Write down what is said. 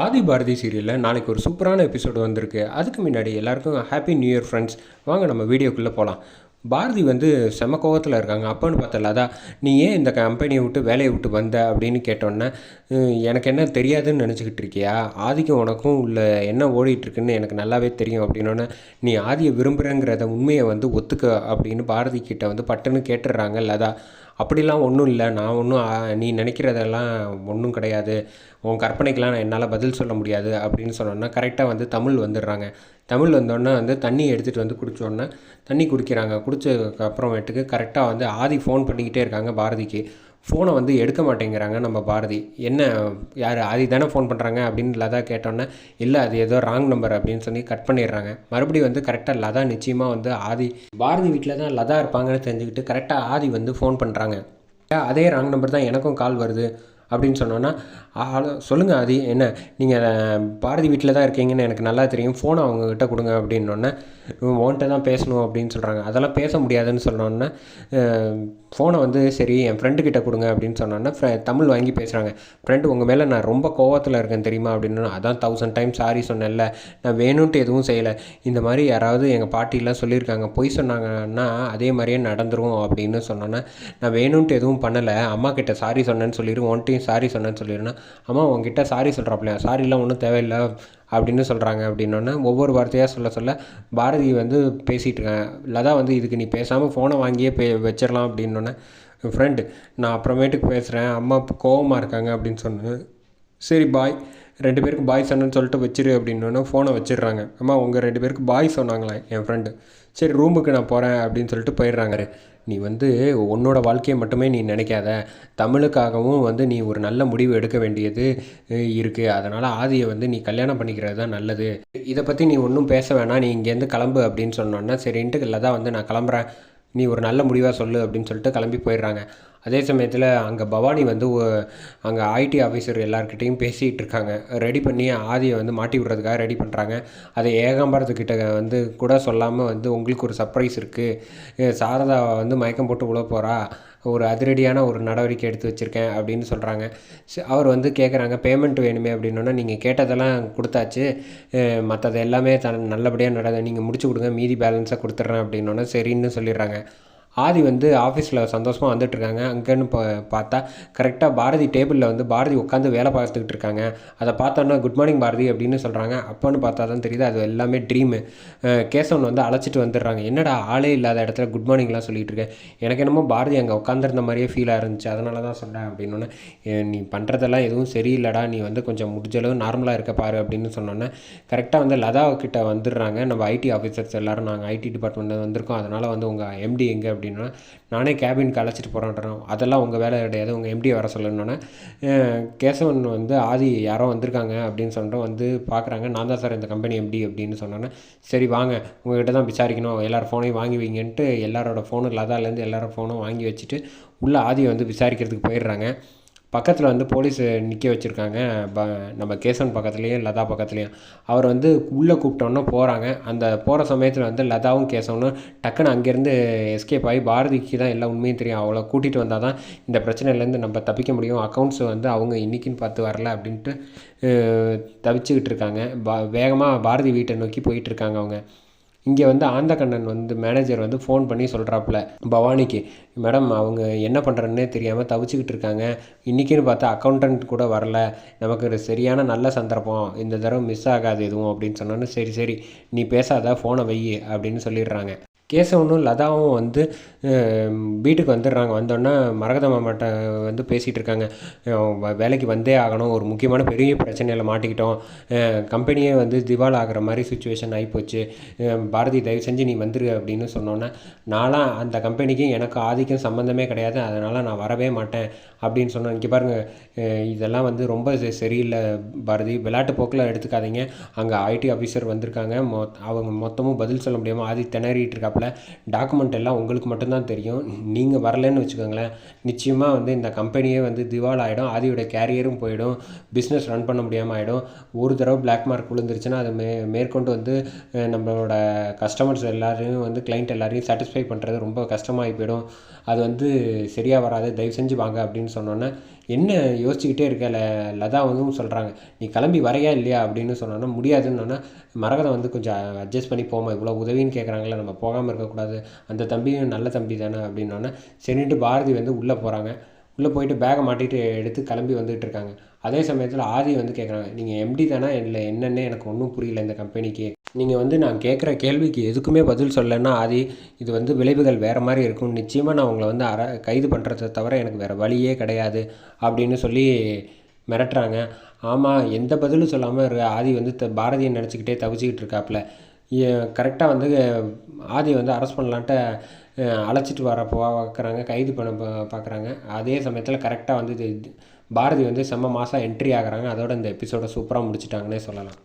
ஆதி பாரதி சீரியலில் நாளைக்கு ஒரு சூப்பரான எபிசோடு வந்திருக்கு. அதுக்கு முன்னாடி எல்லாருக்கும் ஹாப்பி நியூ இயர் ஃப்ரெண்ட்ஸ். வாங்க நம்ம வீடியோக்குள்ளே போகலாம். பாரதி வந்து செம கோவத்தில் இருக்காங்க. அப்போன்னு பார்த்தல அதான், நீ ஏன் இந்த கம்பெனியை விட்டு வேலையை விட்டு வந்த அப்படின்னு கேட்டோன்னே, எனக்கு என்ன தெரியாதுன்னு நினச்சிக்கிட்டு இருக்கியா? ஆதிக்கும் உனக்கும் உள்ள என்ன ஓடிட்டுருக்குன்னு எனக்கு நல்லாவே தெரியும் அப்படின்னோடனே, நீ ஆதியை விரும்புகிறேங்கிறத உண்மையை வந்து ஒத்துக்க அப்படின்னு பாரதி கிட்ட வந்து பட்டுன்னு கேட்டுடுறாங்க லதா. அப்படிலாம் ஒன்றும் இல்லை, நான் ஒன்றும் நீ நினைக்கிறதெல்லாம் ஒன்றும் கிடையாது, உன் கற்பனைக்கெலாம் நான் என்னால் பதில் சொல்ல முடியாது அப்படின்னு சொன்னோன்னா கரெக்டாக வந்து தமிழ் வந்துடுறாங்க. தமிழ் வந்தோடனே வந்து தண்ணி எடுத்துகிட்டு வந்து குடித்தோடனே தண்ணி குடிக்கிறாங்க. குடித்ததுக்கு அப்புறமேட்டுக்கு கரெக்டாக வந்து ஆதி ஃபோன் பண்ணிக்கிட்டே இருக்காங்க பாரதிக்கு. ஃபோனை வந்து எடுக்க மாட்டேங்கிறாங்க நம்ம பாரதி. என்ன, யார் ஆதி தானே ஃபோன் பண்ணுறாங்க அப்படின்னு லதா கேட்டோன்னே, இல்லை அது ஏதோ ராங் நம்பர் அப்படின்னு சொல்லி கட் பண்ணிடுறாங்க. மறுபடியும் வந்து கரெக்டாக லதா நிச்சயமாக வந்து ஆதி பாரதி வீட்டில் தான் லதா இருப்பாங்கன்னு தெரிஞ்சுக்கிட்டு கரெக்டாக ஆதி வந்து ஃபோன் பண்ணுறாங்க. அதே ராங் நம்பர் தான் எனக்கும் கால் வருது அப்படின்னு சொன்னோன்னா, ஹலோ சொல்லுங்கள் ஆதி, என்ன நீங்கள் பாரதி வீட்டில் தான் இருக்கீங்கன்னு எனக்கு நல்லா தெரியும், ஃபோனை அவங்கக்கிட்ட கொடுங்க அப்படின்னோடனே, உன்கிட்ட தான் பேசணும் அப்படின்னு சொல்கிறாங்க. அதெல்லாம் பேச முடியாதுன்னு சொன்னோன்னே, ஃபோனை வந்து சரி என் ஃப்ரெண்டுக்கிட்ட கொடுங்க அப்படின்னு சொன்னோன்னே தமிழ் வாங்கி பேசுகிறாங்க. ஃப்ரெண்டு உங்கள் மேலே நான் ரொம்ப கோவத்தில் இருக்கேன் தெரியுமா அப்படின்னா, அதான் 1000 டைம் சாரி சொன்னேன்ல, நான் வேணும்ன்ட்டு எதுவும் செய்யலை, இந்த மாதிரி யாராவது எங்கள் பாட்டிலாம் சொல்லியிருக்காங்க, பொய் சொன்னாங்கன்னா அதே மாதிரியே நடந்துரும் அப்படின்னு சொன்னோன்னே, நான் வேணும்ன்ட்டு எதுவும் பண்ணலை, அம்மா கிட்ட சாரி சொன்னேன்னு சொல்லிடு, ஒன்ட்டையும் சாரி சொன்னேன்னு சொல்லிடுனா, அம்மா உங்ககிட்ட சாரி சொல்கிறாப்லையா, சாரிலாம் ஒன்றும் தேவையில்லை அப்படின்னு சொல்கிறாங்க. அப்படின்னோடனே ஒவ்வொரு வார்த்தையாக சொல்ல சொல்ல பாரதி வந்து பேசிகிட்டு இருக்காங்க. லதா வந்து இதுக்கு நீ பேசாமல் ஃபோனை வாங்கியே வச்சிடலாம் அப்படின்னோடனே, ஃப்ரெண்டு நான் அப்புறமேட்டுக்கு பேசுகிறேன், அம்மா கோவமாக இருக்காங்க அப்படின்னு சொன்னேன். சரி பாய், 2 பேருக்கு பாய் சொன்னேன்னு சொல்லிட்டு வச்சிரு அப்படின்னோடனே ஃபோனை வச்சிடுறாங்க. அம்மா உங்கள் 2 பேருக்கு பாய் சொன்னாங்களே என் ஃப்ரெண்டு, சரி ரூமுக்கு நான் போகிறேன் அப்படின்னு சொல்லிட்டு போயிடுறாங்க. நீ வந்து உன்னோட வாழ்க்கையை மட்டுமே நீ நினைக்காத, தமிழுக்காகவும் வந்து நீ ஒரு நல்ல முடிவு எடுக்க வேண்டியது இருக்குது, அதனால் ஆதியை வந்து நீ கல்யாணம் பண்ணிக்கிறது தான் நல்லது, இதை பற்றி நீ ஒன்றும் பேச வேணாம், நீ இங்கேருந்து கிளம்பு அப்படின்னு சொன்னோன்னா சரின்ட்டு இல்லை தான் வந்து நான் கிளம்புறேன், நீ ஒரு நல்ல முடிவாக சொல்லு அப்படின்னு சொல்லிட்டு கிளம்பி போயிடுறாங்க. அதே சமயத்தில் அங்கே பவானி வந்து அங்கே ஐடி ஆஃபீஸர் எல்லாருக்கிட்டையும் பேசிகிட்டு இருக்காங்க. ரெடி பண்ணி ஆதியை வந்து மாட்டி விடுறதுக்காக ரெடி பண்ணுறாங்க. அதை ஏகாம்பரத்துக்கிட்ட வந்து கூட சொல்லாமல் வந்து உங்களுக்கு ஒரு சர்ப்ரைஸ் இருக்குது, சாரதா வந்து மயக்கம் போட்டு உள்ள போகிறா, ஒரு அதிரடியான ஒரு நடவடிக்கை எடுத்து வச்சுருக்கேன் அப்படின்னு சொல்கிறாங்க. அவர் வந்து கேட்குறாங்க பேமெண்ட் வேணுமே அப்படின்னோன்னா, நீங்கள் கேட்டதெல்லாம் கொடுத்தாச்சு, மற்றது எல்லாமே நல்லபடியாக நீங்கள் முடிச்சு கொடுங்க, மீதி பேலன்ஸாக கொடுத்துட்றேன் அப்படின்னோன்னா சரின்னு சொல்லிடுறாங்க. ஆதி வந்து ஆஃபீஸில் சந்தோஷமாக வந்துட்டுருக்காங்க. அங்கேன்னு பார்த்தா கரெக்டாக பாரதி டேபிளில் வந்து பாரதி உட்காந்து வேலை பார்த்துக்கிட்டு இருக்காங்க. அதை பார்த்தோன்னா குட் மார்னிங் பாரதி அப்படின்னு சொல்கிறாங்க. அப்போன்னு பார்த்தா தான் தெரியுது அது எல்லாமே ட்ரீமு. கேசவன் வந்து அழைச்சிட்டு வந்துடுறாங்க. என்னடா ஆளே இல்லாத இடத்துல குட் மார்னிங்லாம் சொல்லிகிட்டு இருக்கேன், எனக்கு என்னமோ பாரதி அங்கே உட்காந்துருந்த மாதிரியே ஃபீலாக இருந்துச்சு, அதனால தான் சொன்னேன் அப்படின்னோடனே, நீ பண்ணுறதெல்லாம் எதுவும் சரியில்லடா, நீ வந்து கொஞ்சம் முடிஞ்சளவு நார்மலாக இருக்க பாரு அப்படின்னு சொன்னோன்னே கரெக்டாக வந்து லதாக்கிட்ட வந்துடுறாங்க. நம்ம ஐடி ஆஃபீஸர்ஸ் எல்லோரும் நாங்கள் ஐடி டிபார்ட்மெண்ட் வந்திருக்கோம், அதனால் வந்து உங்கள் எம்டி எங்கே அப்படின்னா, நானே கேபினுக்கு அழைச்சிட்டு போகிறேன்றேன், அதெல்லாம் உங்கள் வேலை கிடையாது, உங்கள் எம்டியை வர சொல்லணுன்னே கேசவன் வந்து ஆதி யாரோ வந்திருக்காங்க அப்படின்னு சொல்லிட்டு வந்து பார்க்குறாங்க. நான் தான் சார் இந்த கம்பெனி எம்டி அப்படின்னு சொன்னோன்னே, சரி வாங்க உங்கள்கிட்ட தான் விசாரிக்கணும், எல்லார் ஃபோனையும் வாங்கி வைங்கன்ட்டு எல்லாரோட ஃபோனும் லதாலேருந்து எல்லாரோட ஃபோனும் வாங்கி வச்சுட்டு உள்ளே ஆதியை வந்து விசாரிக்கிறதுக்கு போயிடுறாங்க. பக்கத்தில் வந்து போலீஸ் நிற்க வச்சுருக்காங்க. நம்ம கேசவன் பக்கத்துலேயும் லதா பக்கத்துலேயும். அவர் வந்து உள்ளே கூப்பிட்டோன்னே போகிறாங்க. அந்த போகிற சமயத்தில் வந்து லதாவும் கேசவனும் டக்குன்னு அங்கேருந்து எஸ்கேப் ஆகி, பாரதிக்கு தான் எல்லா உண்மையும் தெரியும், அவளை கூட்டிகிட்டு வந்தால் தான் இந்த பிரச்சனையிலேருந்து நம்ம தப்பிக்க முடியும், அக்கௌண்ட்ஸ் வந்து அவங்க இன்றைக்கின்னு பார்த்து வரல அப்படின்ட்டு தவிச்சுக்கிட்டு இருக்காங்க. வேகமாக பாரதி வீட்டை நோக்கி போயிட்டுருக்காங்க அவங்க. இங்கே வந்து ஆந்தகண்ணன் வந்து மேனேஜர் வந்து ஃபோன் பண்ணி சொல்கிறாப்புல பவானிக்கு, மேடம் அவங்க என்ன பண்ணுறதுன்னே தெரியாமல் தவிச்சுக்கிட்டு இருக்காங்க, இன்றைக்கின்னு பார்த்தா அக்கௌண்டன்ட் கூட வரல, நமக்கு ஒரு சரியான நல்ல சந்தர்ப்பம், இந்த தடவை மிஸ் ஆகாது எதுவும் அப்படின்னு சொன்னோன்னே, சரி சரி நீ பேசாத ஃபோனை வை அப்படின்னு சொல்லிடுறாங்க. கேசவனும் லதாவும் வந்து வீட்டுக்கு வந்துடுறாங்க. வந்தோடனே மரகத மாமாட்ட வந்து பேசிகிட்டு இருக்காங்க. வேலைக்கு வந்தே ஆகணும், ஒரு முக்கியமான பெரிய பிரச்சனையில் மாட்டிக்கிட்டோம், கம்பெனியே வந்து திவால் ஆகிற மாதிரி சுச்சுவேஷன் ஆகிப்போச்சு, பாரதி தயவு செஞ்சு நீ வந்துரு அப்படின்னு சொன்னோன்னே, நான்லாம் அந்த கம்பெனிக்கும் எனக்கு ஆதிக்கும் சம்மந்தமே கிடையாது, அதனால் நான் வரவே மாட்டேன் அப்படின்னு சொன்னேன். இங்கே பாருங்கள், இதெல்லாம் வந்து ரொம்ப சரியில்லை பாரதி, விளையாட்டு போக்கில் எடுத்துக்காதீங்க, அங்கே ஐடி ஆஃபீஸர் வந்திருக்காங்க, அவங்க மொத்தமும் பதில் சொல்ல முடியாமல் ஆதி திணறிட்டு இருக்காப்புல, டாக்குமெண்ட் எல்லாம் உங்களுக்கு மட்டும்தான் தெரியும், நீங்கள் வரலன்னு வச்சுக்கோங்களேன், நிச்சயமாக வந்து இந்த கம்பெனியே வந்து திவால் ஆகிடும், ஆதியோட கேரியரும் போயிடும், பிஸ்னஸ் ரன் பண்ண முடியாமல் ஆகிடும், ஒரு தடவை பிளாக் மார்க் விழுந்துருச்சுன்னா அது மேற்கொண்டு வந்து நம்மளோட கஸ்டமர்ஸ் எல்லாரையும் வந்து கிளைண்ட் எல்லாரையும் சாட்டிஸ்ஃபை பண்ணுறது ரொம்ப கஷ்டமாகி போயிடும், அது வந்து சரியாக வராது, தயவு செஞ்சு வாங்க அப்படின்னு சொன்னோன்னே, என்ன யோசிச்சுக்கிட்டே இருக்க லதா வந்து சொல்கிறாங்க, நீ கிளம்பி வரையா இல்லையா அப்படின்னு சொன்னோன்னா முடியாதுன்னு. மரகதம் வந்து கொஞ்சம் அட்ஜஸ்ட் பண்ணி போமா, இவ்வளோ உதவின்னு கேட்குறாங்களே, நம்ம போகாமல் இருக்கக்கூடாது, அந்த தம்பியும் நல்ல தம்பி தானே அப்படின்னோடனே சரின்ட்டு பாரதி வந்து உள்ளே போகிறாங்க. உள்ளே போயிட்டு பேகை மாட்டிட்டு எடுத்து கிளம்பி வந்துட்டு இருக்காங்க. அதே சமயத்தில் ஆதி வந்து கேட்குறாங்க, நீங்கள் எம்டி தானே, இல்லை என்னென்னு எனக்கு ஒன்றும் புரியல இந்த கம்பெனிக்கு, நீங்கள் வந்து நான் கேட்குற கேள்விக்கு எதுக்குமே பதில் சொல்லலைன்னா ஆதி, இது வந்து விளைவுகள் வேறு மாதிரி இருக்கும், நிச்சயமாக நான் உங்களை வந்து கைது பண்ணுறதை தவிர எனக்கு வேறு வழியே கிடையாது அப்படின்னு சொல்லி மிரட்டுறாங்க. ஆமாம், எந்த பதிலும் சொல்லாமல் ஆதி வந்து பாரதியை நினச்சிக்கிட்டே தவிச்சிக்கிட்டு இருக்காப்புல. கரெக்டாக வந்து ஆதி வந்து அரெஸ்ட் பண்ணலான்ட்டு அழைச்சிட்டு வர பார்க்குறாங்க, கைது பண்ண பார்க்குறாங்க. அதே சமயத்தில் கரெக்டாக வந்து பாரதி வந்து செம்ம மாதம் என்ட்ரி ஆகுறாங்க. அதோட இந்த எபிசோடை சூப்பராக முடிச்சிட்டாங்கன்னே சொல்லலாம்.